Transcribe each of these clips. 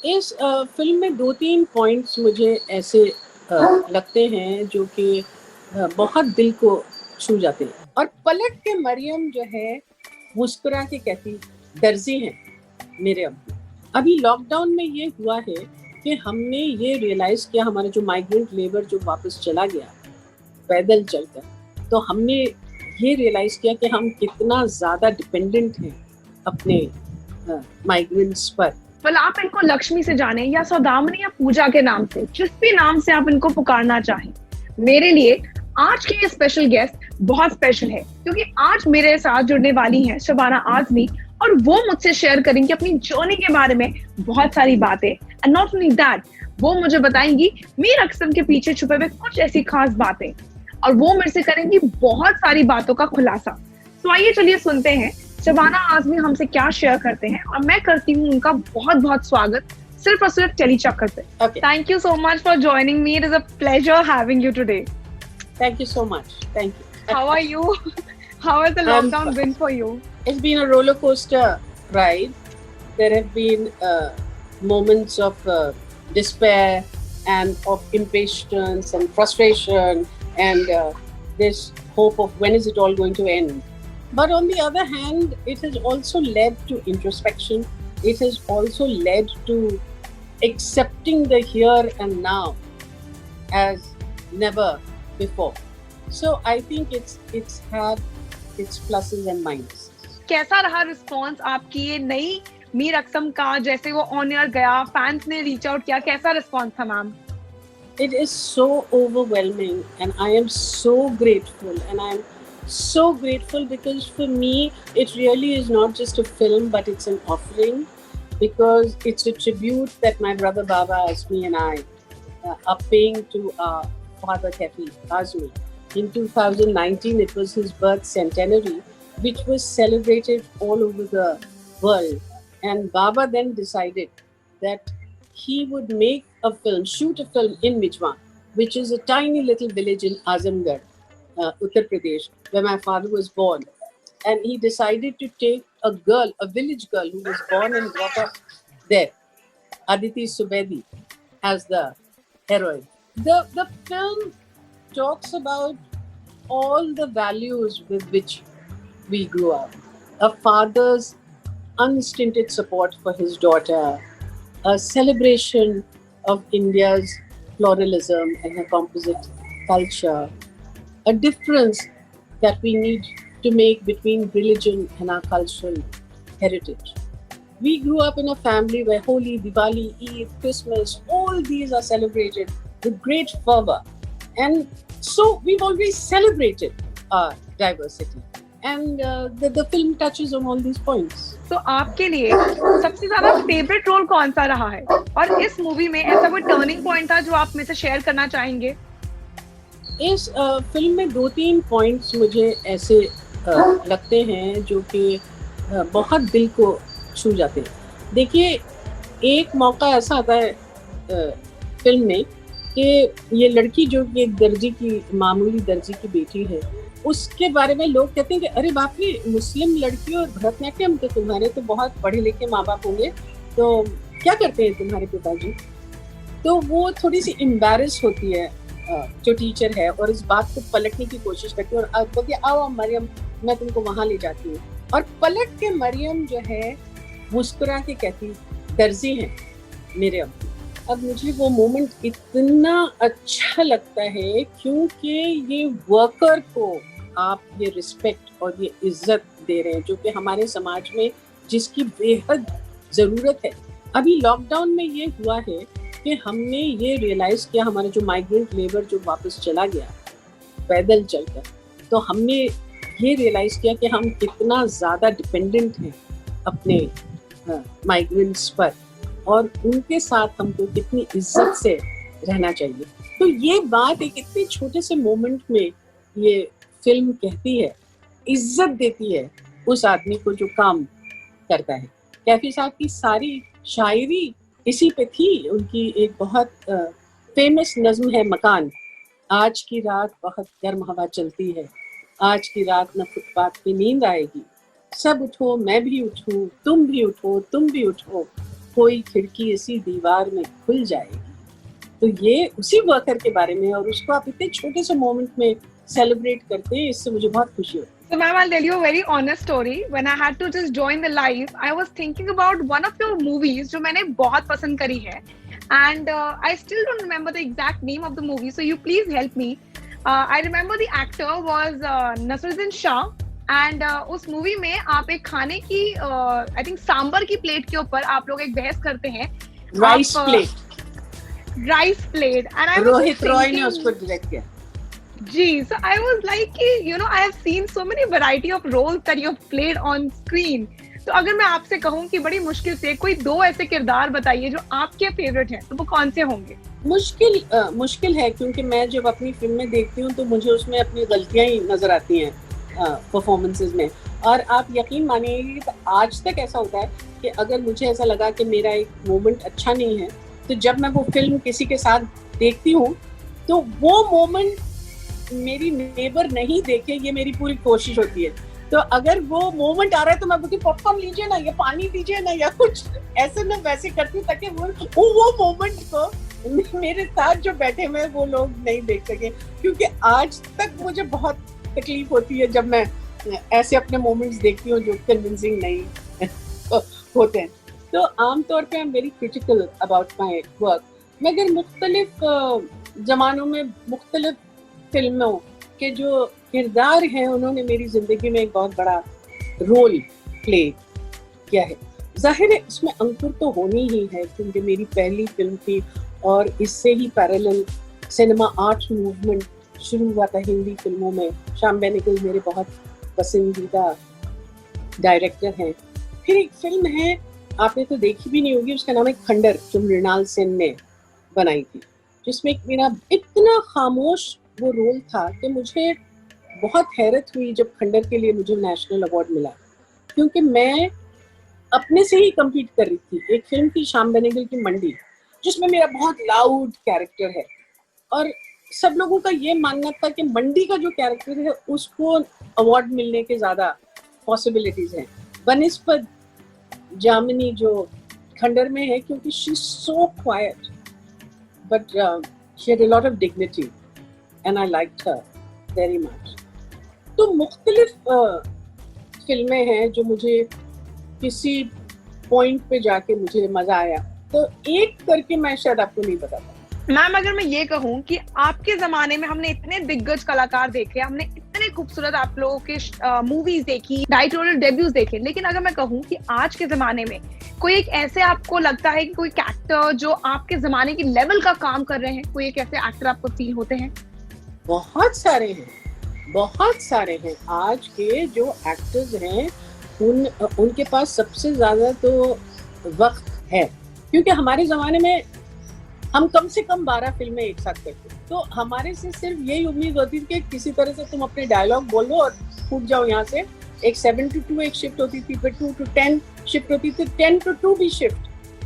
इस फ़िल्म में 2-3 पॉइंट्स मुझे ऐसे लगते हैं जो कि बहुत दिल को छू जाते हैं। और पलट के मरियम जो है मुस्कुरा के कहती, दर्जी हैं मेरे अब्बू। अभी लॉकडाउन में ये हुआ है कि हमने ये रियलाइज़ किया, हमारा जो माइग्रेंट लेबर जो वापस चला गया पैदल चलकर, तो हमने ये रियलाइज़ किया कि हम कितना ज़्यादा डिपेंडेंट हैं अपने माइग्रेंट्स पर। well, आप इनको लक्ष्मी से जाने या सौदामिनी या पूजा के नाम से, जिस भी नाम से आप इनको पुकारना चाहें, मेरे लिए आज की ये स्पेशल गेस्ट बहुत स्पेशल है क्योंकि आज मेरे साथ जुड़ने वाली हैं शबाना आजमी और वो मुझसे शेयर करेंगी अपनी जर्नी के बारे में बहुत सारी बातें। एंड नॉट ओनली दैट, वो मुझे बताएंगी मीर अक्सम के पीछे छुपे हुए कुछ ऐसी खास बातें और वो मेरे से करेंगी बहुत सारी बातों का खुलासा। तो आइए चलिए सुनते हैं शबाना आजमी हमसे क्या शेयर करते हैं और मैं करती हूँ उनका बहुत बहुत स्वागत सिर्फ और सिर्फ टेली चक्कर पे। Thank you so much for joining me, it is a pleasure having you today. Thank you so much. Thank you. How are you? How has the lockdown been for you? It's been a roller coaster ride. There have been moments of despair and of impatience and frustration and this hope of when is it all going to end. But on the other hand, it has also led to introspection. It has also led to accepting the here and now as never before. So I think it's had its pluses and minuses. कैसा रहा response आपकी ये नई मीर अक्सम का, जैसे वो on air गया, fans ने रीच आउट किया, कैसा रिस्पॉन्स था ma'am? It is so overwhelming and I am so grateful because for me it really is not just a film but it's an offering because it's a tribute that my brother Baba Azmi and I are paying to our father Kafi Azmi. In 2019, it was his birth centenary, which was celebrated all over the world. And Baba then decided that he would make a film, shoot a film in Mijwan, which is a tiny little village in Azamgarh, Uttar Pradesh, where my father was born. And he decided to take a girl, a village girl who was born and brought up there, Aditi Subedi, as the heroine. The film talks about all the values with which we grew up. A father's unstinted support for his daughter, a celebration of India's pluralism and her composite culture, a difference that we need to make between religion and our cultural heritage. We grew up in a family where Holi, Diwali, Eid, Christmas, all these are celebrated with great fervor. And so we've always celebrated our diversity. And the film touches on all these points. तो आपके लिए सबसे ज्यादा favourite role कौन सा रहा है और इस मूवी में ऐसा कोई टर्निंग पॉइंट था जो आप में से शेयर करना चाहेंगे? इस फिल्म में 2-3 पॉइंट्स मुझे ऐसे लगते हैं जो कि बहुत दिल को छू जाते हैं। देखिए, एक मौका ऐसा आता है फिल्म में कि ये लड़की जो कि एक दर्जी की, मामूली दर्जी की बेटी है, उसके बारे में लोग कहते हैं कि अरे बाप रे, मुस्लिम लड़की और भरतनाट्यम, तो तुम्हारे तो बहुत पढ़े लिखे माँ बाप होंगे, तो क्या करते हैं तुम्हारे पिताजी? तो वो थोड़ी सी एम्बैरेस होती है जो टीचर है और इस बात को पलटने की कोशिश करती है और बोलती है आओ मरियम, मैं तुमको वहाँ ले जाती हूँ। और पलट के मरियम जो है मुस्कुरा के कहती, दर्जी हैं मेरे अब्बू। अब मुझे वो मोमेंट इतना अच्छा लगता है क्योंकि ये वर्कर को आप ये रिस्पेक्ट और ये इज्जत दे रहे हैं जो कि हमारे समाज में जिसकी बेहद ज़रूरत है। अभी लॉकडाउन में ये हुआ है कि हमने ये रियलाइज़ किया, हमारा जो माइग्रेंट लेबर जो वापस चला गया पैदल चलकर, तो हमने ये रियलाइज़ किया कि हम कितना ज़्यादा डिपेंडेंट हैं अपने माइग्रेंट्स पर और उनके साथ हमको कितनी इज्जत से रहना चाहिए। तो ये बात एक इतने छोटे से मोमेंट में ये फिल्म कहती है, इज्जत देती है उस आदमी को जो काम करता है। कैफी साहब की सारी शायरी इसी पे थी। उनकी एक बहुत फेमस नज्म है मकान, आज की रात बहुत गर्म हवा चलती है, आज की रात न फुटपाथ पे नींद आएगी, सब उठो मैं भी उठूं, तुम भी उठो तुम भी उठो, कोई खिड़की ऐसी दीवार में खुल जाएगी। तो ये उसी वर्कर के बारे में, और उसको आप इतने छोटे से मोमेंट में सेलिब्रेट करते हैं, इससे मुझे बहुत खुशी होती है। So, ma'am, I'll tell you a very honest story. When I had to just join the live, I was thinking about one of your movies जो मैंने बहुत पसंद करी है, and I still don't remember the exact name of the movie. So you please help me. I remember the actor was Nasruddin Shah, and उस movie में आप एक खाने की I think सांबर की प्लेट के ऊपर आप लोग एक बहस करते हैं. Rice plate, and I was Rohit Roy ने उसको डायरेक्ट किया। जी, so I was like, you know, I have seen so many variety of roles that you have played on screen. तो अगर मैं आपसे कहूँ कि बड़ी मुश्किल से कोई 2 ऐसे किरदार बताइए जो आपके फेवरेट हैं, तो वो कौन से होंगे? मुश्किल है, क्योंकि मैं जब अपनी फिल्म में देखती हूँ तो मुझे उसमें अपनी गलतियां ही नजर आती हैं परफॉर्मेंसेस में। और आप यकीन मानिए कि आज तक ऐसा होता है कि अगर मुझे ऐसा लगा कि मेरा एक मोमेंट अच्छा नहीं है, तो जब मैं वो फिल्म किसी के साथ देखती हूँ तो वो मोमेंट मेरी नेबर नहीं देखे, ये मेरी पूरी कोशिश होती है। तो अगर वो मोमेंट आ रहा है तो मैं बोलती पॉपकॉर्न लीजिए ना, या पानी दीजिए ना, या कुछ ऐसे ना वैसे करती हूँ ताकि वो मोमेंट को मेरे साथ जो बैठे हुए वो लोग नहीं देख सके। क्योंकि आज तक मुझे बहुत तकलीफ होती है जब मैं ऐसे अपने मोमेंट्स देखती हूँ जो कन्विंसिंग नहीं होते हैं। तो आमतौर पे I am very critical about my work. मगर मुख्तलिफ जमानों में मुख्तलिफ फिल्मों के जो किरदार हैं उन्होंने मेरी जिंदगी में एक बहुत बड़ा रोल प्ले किया है। जाहिर है इसमें अंकुर तो होनी ही है, क्योंकि मेरी पहली फिल्म थी और इससे ही पैरेलल सिनेमा आर्ट मूवमेंट शुरू हुआ था हिंदी फिल्मों में। श्याम बेनेगल मेरे बहुत पसंदीदा डायरेक्टर हैं। फिर एक फिल्म है, आपने तो देखी भी नहीं होगी, उसका नाम है खंडर, जो मृणाल सेन ने बनाई थी, जिसमें मेरा इतना खामोश वो रोल था कि मुझे बहुत हैरत हुई जब खंडर के लिए मुझे नेशनल अवार्ड मिला, क्योंकि मैं अपने से ही कम्पीट कर रही थी। एक फिल्म थी श्याम बेनेगल की मंडी, जिसमें मेरा बहुत लाउड कैरेक्टर है, और सब लोगों का ये मानना था कि मंडी का जो कैरेक्टर है उसको अवार्ड मिलने के ज़्यादा पॉसिबिलिटीज हैं बनिस्बत जामिनी जो खंडर में है, क्योंकि she is so quite but she had a lot of dignity and I liked her very much. तो मुख्तलिफ फिल्में हैं जो मुझे किसी पॉइंट पे जाके मुझे मजा आया, तो एक करके मैं शायद आपको नहीं बताता। मैम, अगर मैं ये कहूँ कि आपके जमाने में हमने इतने दिग्गज कलाकार देखे, हमने इतने खूबसूरत आप लोगों के मूवीज देखी, डायरेक्टोरियल डेब्यूज देखे, लेकिन अगर मैं कहूँ कि आज के जमाने में कोई एक ऐसे आपको लगता है कि कोई एक्टर जो आपके जमाने की लेवल का काम कर रहे हैं, कोई एक ऐसे एक्टर आपको फील होते हैं? बहुत सारे हैं आज के जो एक्टर्स हैं, उनके पास सबसे ज्यादा तो वक्त है, क्योंकि हमारे जमाने में हम कम से कम 12 फिल्में एक साथ करते, तो हमारे से सिर्फ यही उम्मीद होती थी कि किसी तरह से तुम अपने डायलॉग बोल दो और फूट जाओ यहाँ से। एक 7 to 2 एक शिफ्ट होती थी, फिर 2 to 10 शिफ्ट होती थी, 10 to 2 भी शिफ्ट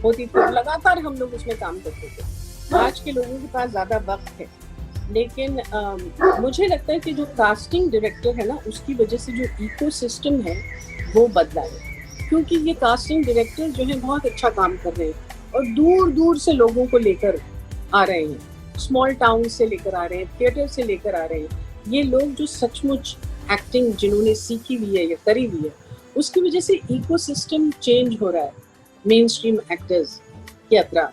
होती थी, लगातार हम लोग उसमें काम करते थे। आज के लोगों के पास ज्यादा वक्त है, लेकिन मुझे लगता है कि जो कास्टिंग डायरेक्टर है ना, उसकी वजह से जो इकोसिस्टम है वो बदला है, क्योंकि ये कास्टिंग डायरेक्टर जो है बहुत अच्छा काम कर रहे हैं और दूर दूर से लोगों को लेकर आ रहे हैं, स्मॉल टाउन से लेकर आ रहे हैं, थिएटर से लेकर आ रहे हैं। ये लोग जो सचमुच एक्टिंग जिन्होंने सीखी हुई है या करी हुई है, उसकी वजह से इकोसिस्टम चेंज हो रहा है मेन स्ट्रीम एक्टर्स के अतराफ।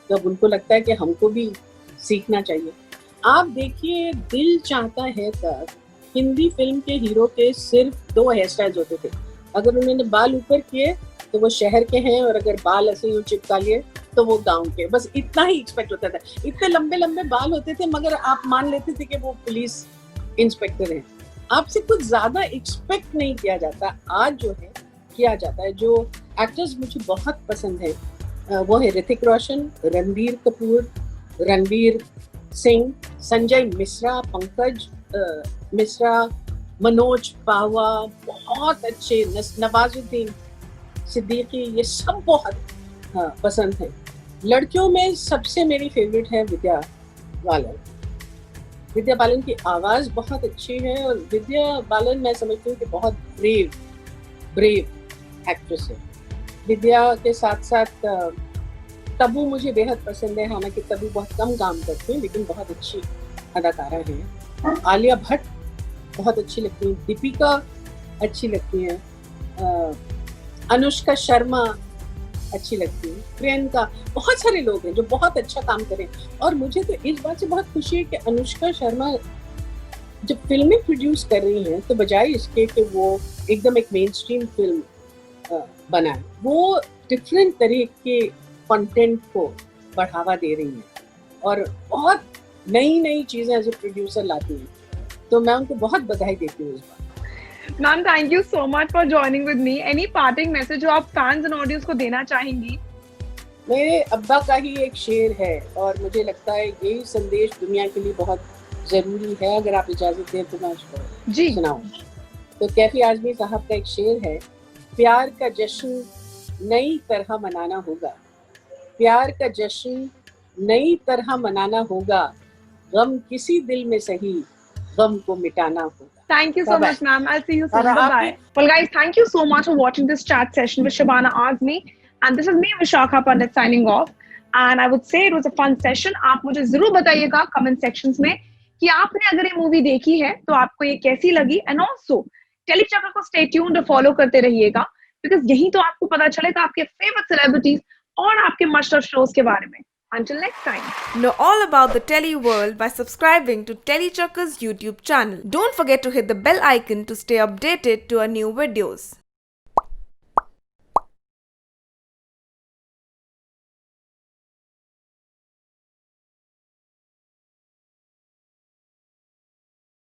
तब उनको लगता है कि हमको भी सीखना चाहिए। आप देखिए, दिल चाहता है तक हिंदी फिल्म के हीरो के सिर्फ 2 हेयर स्टाइल्स होते थे। अगर उन्होंने बाल ऊपर किए तो वो शहर के हैं, और अगर बाल ऐसे ही चिपका लिए तो वो गांव के। बस इतना ही एक्सपेक्ट होता था। इतने लंबे लंबे बाल होते थे, मगर आप मान लेते थे कि वो पुलिस इंस्पेक्टर हैं। आपसे कुछ ज्यादा एक्सपेक्ट नहीं किया जाता। आज जो है किया जाता है। जो एक्टर्स मुझे बहुत पसंद है वो है ऋतिक रोशन, रणबीर कपूर, रणवीर सिंह, संजय मिश्रा, पंकज मिश्रा, मनोज पावा, बहुत अच्छे, नवाजुद्दीन सिद्दीकी, ये सब बहुत पसंद है। लड़कियों में सबसे मेरी फेवरेट है विद्या बालन। विद्या बालन की आवाज बहुत अच्छी है, और विद्या बालन मैं समझती हूँ कि बहुत ब्रेव एक्ट्रेस है। विद्या के साथ साथ तब्बू मुझे बेहद पसंद है। हालांकि तब्बू बहुत कम काम करती है लेकिन बहुत अच्छी अदाकारा है। आलिया भट्ट बहुत अच्छी लगती है, दीपिका अच्छी लगती है, अनुष्का शर्मा अच्छी लगती है, प्रियंका, बहुत सारे लोग हैं जो बहुत अच्छा काम करें। और मुझे तो इस बात से बहुत खुशी है कि अनुष्का शर्मा जब फिल्में प्रोड्यूस कर रही हैं तो बजाय इसके कि वो एकदम एक मेन स्ट्रीम फिल्म बनाए, वो डिफरेंट तरह के कंटेंट को बढ़ावा दे रही हैं और बहुत नई नई चीजें एज ए प्रोड्यूसर लाती हैं। तो मैं उनको बहुत बधाई देती हूँ इस बार। Ma'am, thank you so much for joining with me. Any parting message जो आप फैंस एंड ऑडियंस को देना चाहेंगी? मेरे अब्बा का ही एक शेर है और मुझे लगता है यही संदेश दुनिया के लिए बहुत जरूरी है। अगर आप इजाजत दें तो मैं उसको सुनाऊं। तो कैफी आजमी साहब का एक शेर है, प्यार का जश्न नई तरह मनाना होगा, प्यार का जश्न नई तरह मनाना होगा, गम किसी दिल में सही गम को मिटाना होगा। Thank you so much, ma'am. I'll see you soon. Bye-bye. Well, guys, thank you so much for watching this chat session with Shabana Azmi. And this is me, Vishakha Pandit, signing off. And I would say it was a fun session. आप मुझे जरूर बताइएगा comment sections में कि आपने अगर ये movie देखी है तो आपको ये कैसी लगी। And also, टेलीचक्र को stay tuned और follow करते रहिएगा, because यही तो आपको पता चलेगा आपके favorite celebrities और आपके must-watch shows के बारे में। Until next time. Know all about the Tele world by subscribing to Telechucker's YouTube channel. Don't forget to hit the bell icon to stay updated to our new videos.